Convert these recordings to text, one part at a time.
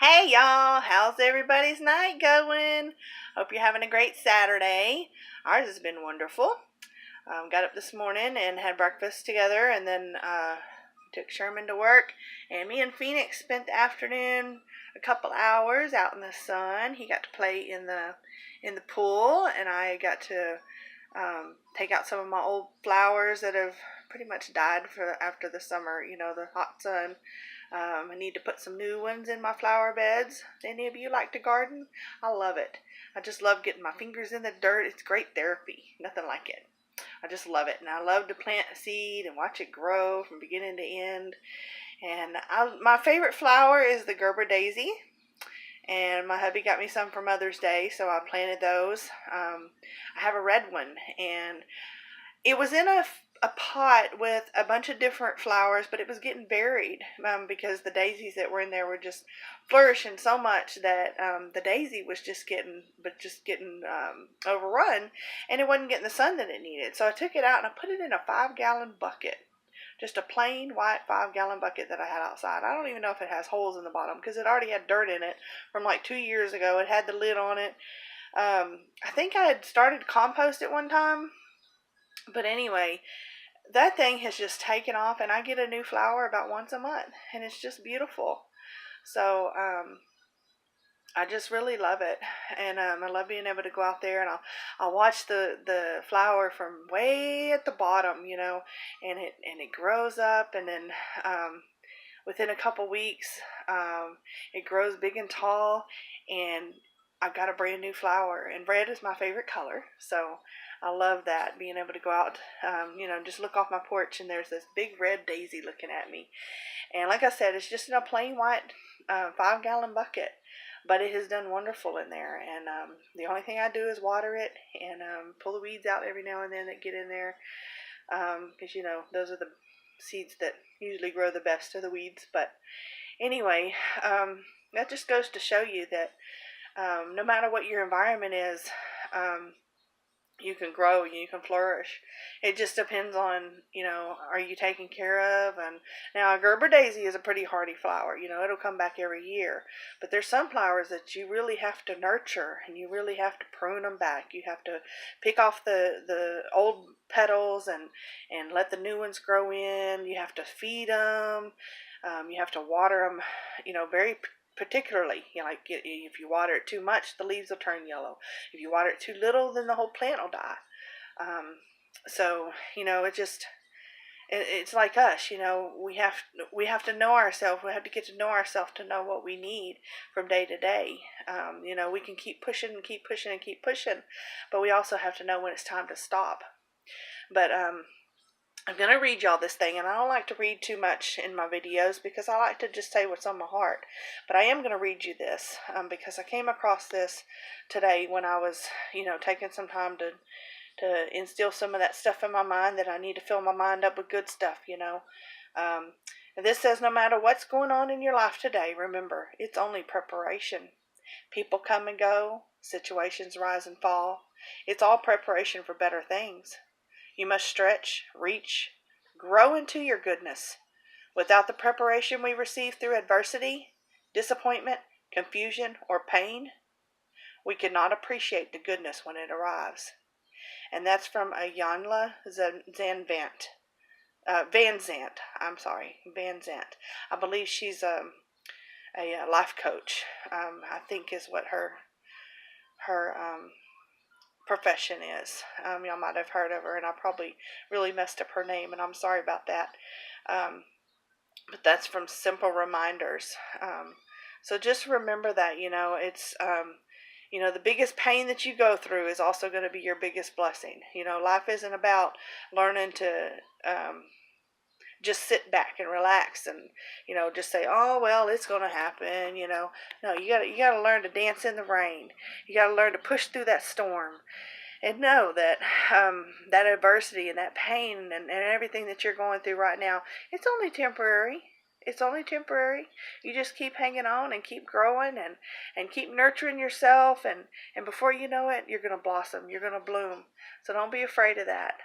Hey y'all, how's everybody's night going? Hope you're having a great Saturday. Ours has been wonderful. Got up this morning and had breakfast together, and then took Sherman to work. And me and Phoenix spent the afternoon a couple hours out in the sun. He got to play in the pool, and I got to take out some of my old flowers that have pretty much died for after the summer. The hot sun. I need to put some new ones in my flower beds. Any of you like to garden? I love it. I just love getting my fingers in the dirt. It's great therapy. Nothing like it. I just love it. And I love to plant a seed and watch it grow from beginning to end. And my favorite flower is the Gerber daisy. And my hubby got me some for Mother's Day, so I planted those. I have a red one, and it was in a pot with a bunch of different flowers, but it was getting buried because the daisies that were in there were just flourishing so much that the daisy was just getting overrun, and it wasn't getting the sun that it needed. So I took it out and I put it in a 5-gallon bucket. Just a plain white 5-gallon bucket that I had outside. I don't even know if it has holes in the bottom because it already had dirt in it from like 2 years ago. It had the lid on it. I think I had started compost at one time. But anyway, that thing has just taken off, and I get a new flower about once a month, and it's just beautiful. So I just really love it, and I love being able to go out there and I'll watch the flower from way at the bottom, and it grows up, and then within a couple weeks, it grows big and tall, and I've got a brand new flower. And red is my favorite color, so I love that, being able to go out, just look off my porch, and there's this big red daisy looking at me. And like I said, it's just in a plain white 5-gallon bucket, but it has done wonderful in there. And the only thing I do is water it and pull the weeds out every now and then that get in there, because those are the seeds that usually grow the best of the weeds. But anyway, that just goes to show you that no matter what your environment is, you can grow, you can flourish. It just depends on, are you taken care of? And now a Gerber daisy is a pretty hardy flower. It'll come back every year. But there's some flowers that you really have to nurture, and you really have to prune them back. You have to pick off the old petals and let the new ones grow in. You have to feed them. You have to water them, very particularly. Like if you water it too much, the leaves will turn yellow. If you water it too little, then the whole plant will die. So it's like us. We have to know ourselves. We have to get to know ourselves to know what we need from day to day. We can keep pushing and keep pushing and keep pushing, but we also have to know when it's time to stop. But I'm going to read y'all this thing, and I don't like to read too much in my videos because I like to just say what's on my heart. But I am going to read you this because I came across this today when I was, taking some time to instill some of that stuff in my mind that I need to fill my mind up with good stuff, And this says, no matter what's going on in your life today, remember, it's only preparation. People come and go, situations rise and fall. It's all preparation for better things. You must stretch, reach, grow into your goodness. Without the preparation we receive through adversity, disappointment, confusion, or pain, we cannot appreciate the goodness when it arrives. And that's from Ayanla Van Zant. Van Zant. I believe she's a life coach. I think is what her profession is. Y'all might have heard of her, and I probably really messed up her name, and I'm sorry about that. But that's from Simple Reminders. So just remember that, it's, the biggest pain that you go through is also going to be your biggest blessing. Life isn't about learning to just sit back and relax and, just say, oh, well, it's going to happen, No, you got to learn to dance in the rain. You got to learn to push through that storm and know that that adversity and that pain and everything that you're going through right now, it's only temporary. It's only temporary. You just keep hanging on and keep growing and keep nurturing yourself, and before you know it, you're going to blossom. You're going to bloom. So don't be afraid of that.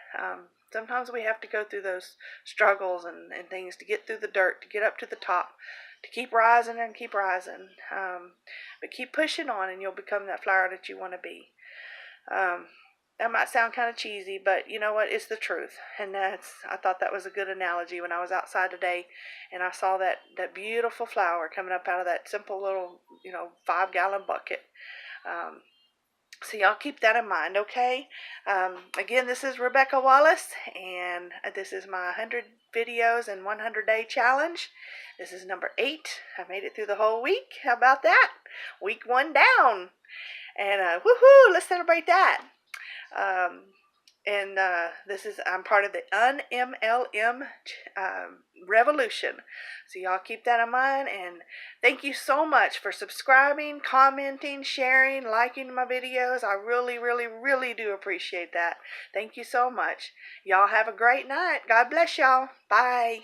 Sometimes we have to go through those struggles and things to get through the dirt, to get up to the top, to keep rising and keep rising. But keep pushing on, and you'll become that flower that you want to be. Um, that might sound kind of cheesy, but you know what? It's the truth. And I thought that was a good analogy when I was outside today and I saw that beautiful flower coming up out of that simple little, 5-gallon bucket. So y'all keep that in mind, okay? Again, this is Rebecca Wallace, and this is my 100 videos in 100-day challenge. This is number 8. I made it through the whole week. How about that? Week 1 down. And woohoo, let's celebrate that. And I'm part of the UnMLM revolution. So y'all keep that in mind. And thank you so much for subscribing, commenting, sharing, liking my videos. I really, really, really do appreciate that. Thank you so much. Y'all have a great night. God bless y'all. Bye.